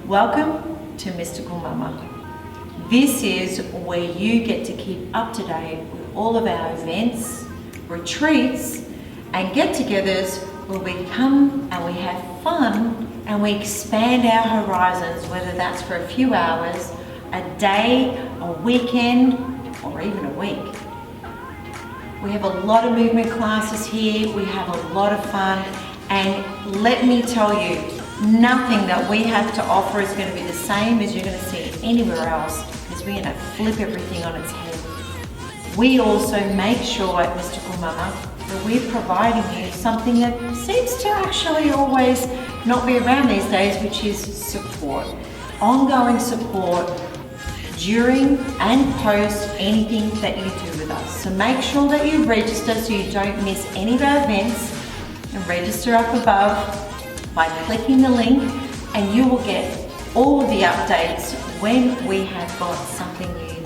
Welcome to Mystical Mumma. This is where you get to keep up to date with all of our events, retreats, and get-togethers where we come and we have fun and we expand our horizons, whether that's for a few hours, a day, a weekend, or even a week. We have a lot of movement classes here, we have a lot of fun, and let me tell you, nothing that we have to offer is going to be the same as you're going to see anywhere else, because we're going to flip everything on its head. We also make sure at Mystical Mumma that we're providing you something that seems to actually always not be around these days, which is support. Ongoing support during and post anything that you do with us. So make sure that you register so you don't miss any of our events, and register up above by clicking the link, and you will get all of the updates when we have got something new